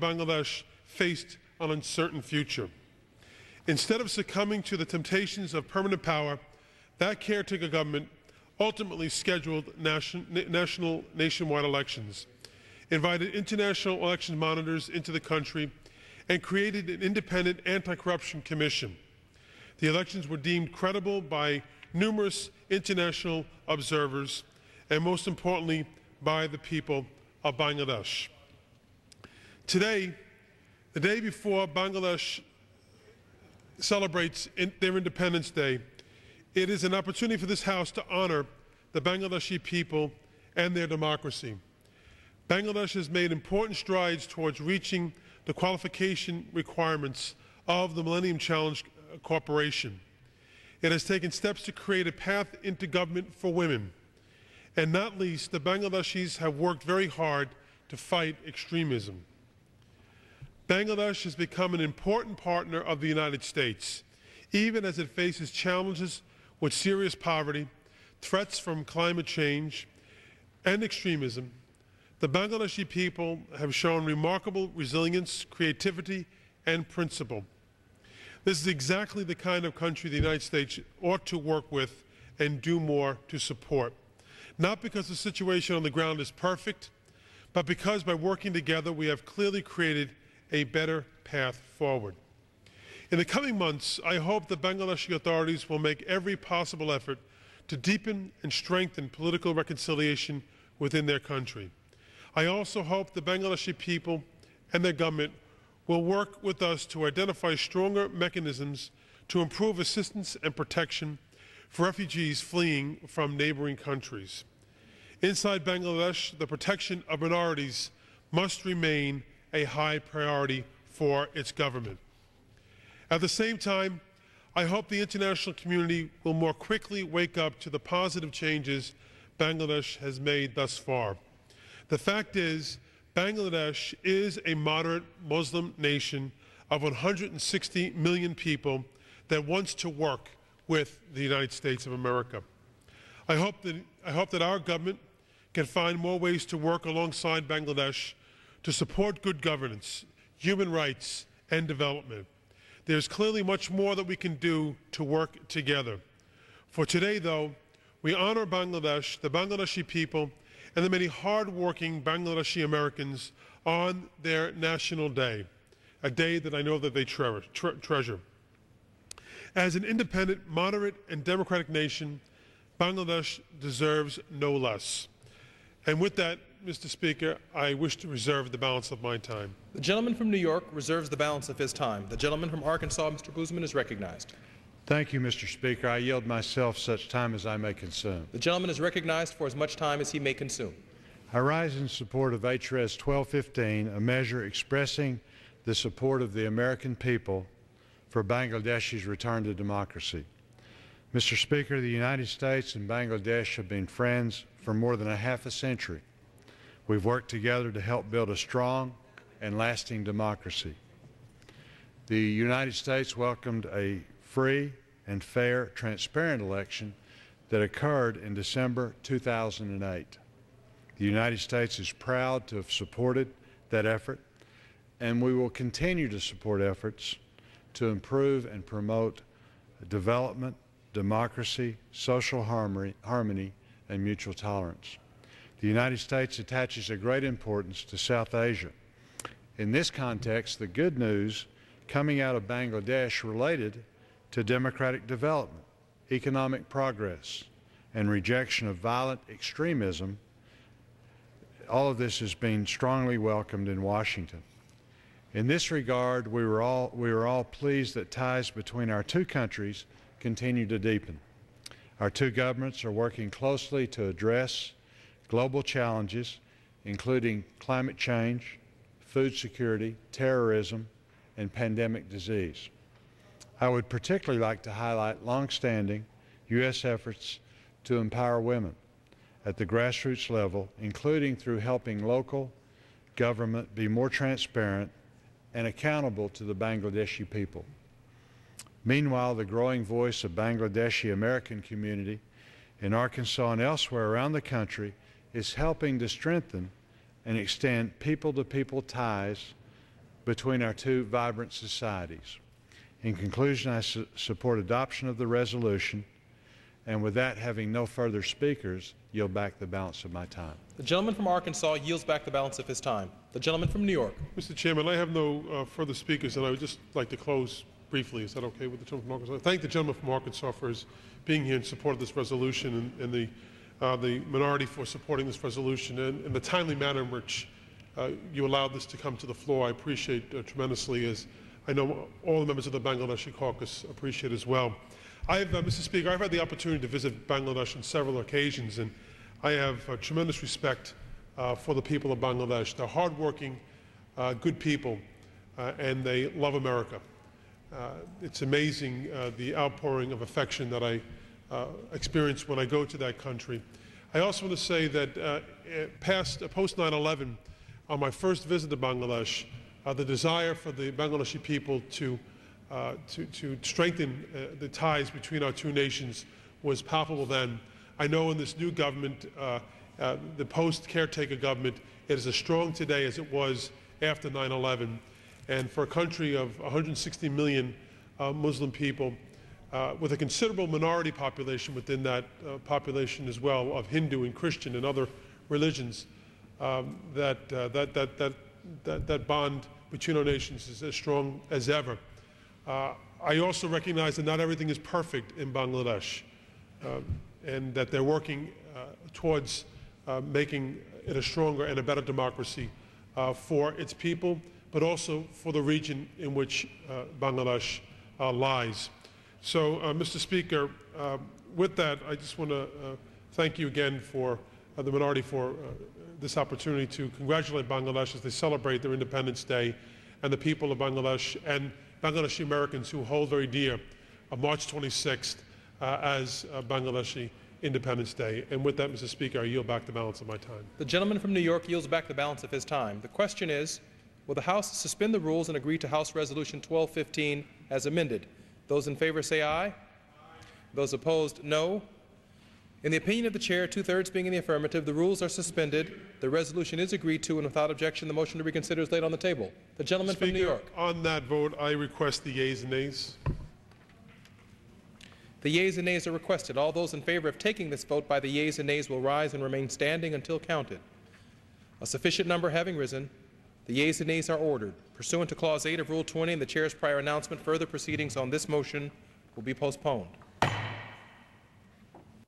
Bangladesh faced an uncertain future. Instead of succumbing to the temptations of permanent power, that caretaker government ultimately scheduled nationwide elections, invited international election monitors into the country, and created an independent anti-corruption commission. The elections were deemed credible by numerous international observers, and most importantly, by the people of Bangladesh. Today, the day before Bangladesh celebrates their Independence Day, it is an opportunity for this House to honor the Bangladeshi people and their democracy. Bangladesh has made important strides towards reaching the qualification requirements of the Millennium Challenge Corporation. It has taken steps to create a path into government for women. And not least, the Bangladeshis have worked very hard to fight extremism. Bangladesh has become an important partner of the United States, even as it faces challenges with serious poverty, threats from climate change, and extremism. The Bangladeshi people have shown remarkable resilience, creativity, and principle. This is exactly the kind of country the United States ought to work with and do more to support. Not because the situation on the ground is perfect, but because by working together we have clearly created a better path forward. In the coming months, I hope the Bangladeshi authorities will make every possible effort to deepen and strengthen political reconciliation within their country. I also hope the Bangladeshi people and their government will work with us to identify stronger mechanisms to improve assistance and protection for refugees fleeing from neighboring countries. Inside Bangladesh, the protection of minorities must remain a high priority for its government. At the same time, I hope the international community will more quickly wake up to the positive changes Bangladesh has made thus far. The fact is, Bangladesh is a moderate Muslim nation of 160 million people that wants to work with the United States of America. I hope that our government can find more ways to work alongside Bangladesh to support good governance, human rights, and development. There's clearly much more that we can do to work together. For today, though, we honor Bangladesh, the Bangladeshi people, and the many hard-working Bangladeshi Americans on their National Day, a day that I know that they treasure. As an independent, moderate, and democratic nation, Bangladesh deserves no less. And with that, Mr. Speaker, I wish to reserve the balance of my time. The gentleman from New York reserves the balance of his time. The gentleman from Arkansas, Mr. Guzman, is recognized. Thank you, Mr. Speaker. I yield myself such time as I may consume. The gentleman is recognized for as much time as he may consume. I rise in support of H.R.S. 1215, a measure expressing the support of the American people for Bangladesh's return to democracy. Mr. Speaker, the United States and Bangladesh have been friends for more than a half a century. We've worked together to help build a strong and lasting democracy. The United States welcomed a free and fair, transparent election that occurred in December 2008. The United States is proud to have supported that effort, and we will continue to support efforts to improve and promote development, democracy, social harmony, and mutual tolerance. The United States attaches a great importance to South Asia. In this context, the good news coming out of Bangladesh related to democratic development, economic progress, and rejection of violent extremism, all of this has been strongly welcomed in Washington. In this regard, we were all pleased that ties between our two countries continue to deepen. Our two governments are working closely to address global challenges, including climate change, food security, terrorism, and pandemic disease. I would particularly like to highlight longstanding U.S. efforts to empower women at the grassroots level, including through helping local government be more transparent and accountable to the Bangladeshi people. Meanwhile, the growing voice of Bangladeshi American community in Arkansas and elsewhere around the country is helping to strengthen and extend people-to-people ties between our two vibrant societies. In conclusion, I support adoption of the resolution, and with that, having no further speakers, yield back the balance of my time. The gentleman from Arkansas yields back the balance of his time. The gentleman from New York. Mr. Chairman, I have no further speakers, and I would just like to close briefly. Is that okay with the gentleman from Arkansas? I thank the gentleman from Arkansas for his being here in support of this resolution, and the minority for supporting this resolution, and the timely manner in which you allowed this to come to the floor. I appreciate tremendously, as I know all the members of the Bangladeshi caucus appreciate as well. Mr. Speaker, I've had the opportunity to visit Bangladesh on several occasions, and I have tremendous respect for the people of Bangladesh. They're hardworking, good people, and they love America. It's amazing the outpouring of affection that I experience when I go to that country. I also want to say that post 9/11, on my first visit to Bangladesh, the desire for the Bangladeshi people to strengthen the ties between our two nations was palpable then. I know in this new government, the post-caretaker government, it is as strong today as it was after 9/11. And for a country of 160 million Muslim people, with a considerable minority population within that population as well, of Hindu and Christian and other religions, that bond between our nations is as strong as ever. I also recognize that not everything is perfect in Bangladesh, and that they're working towards making it a stronger and a better democracy for its people, but also for the region in which Bangladesh lies. So, Mr. Speaker, with that, I just want to thank you again for the minority for this opportunity to congratulate Bangladesh as they celebrate their Independence Day, and the people of Bangladesh and Bangladeshi Americans who hold very dear March 26th as Bangladeshi Independence Day. And with that, Mr. Speaker, I yield back the balance of my time. The gentleman from New York yields back the balance of his time. The question is, will the House suspend the rules and agree to House Resolution 1215 as amended? Those in favor say aye. Aye. Those opposed, no. In the opinion of the Chair, 2/3 being in the affirmative, the rules are suspended. The resolution is agreed to, and without objection, the motion to reconsider is laid on the table. The gentleman Speaker, from New York. On that vote, I request the yeas and nays. The yeas and nays are requested. All those in favor of taking this vote by the yeas and nays will rise and remain standing until counted. A sufficient number having risen, the yeas and nays are ordered. Pursuant to Clause 8 of Rule 20 and the Chair's prior announcement, further proceedings on this motion will be postponed.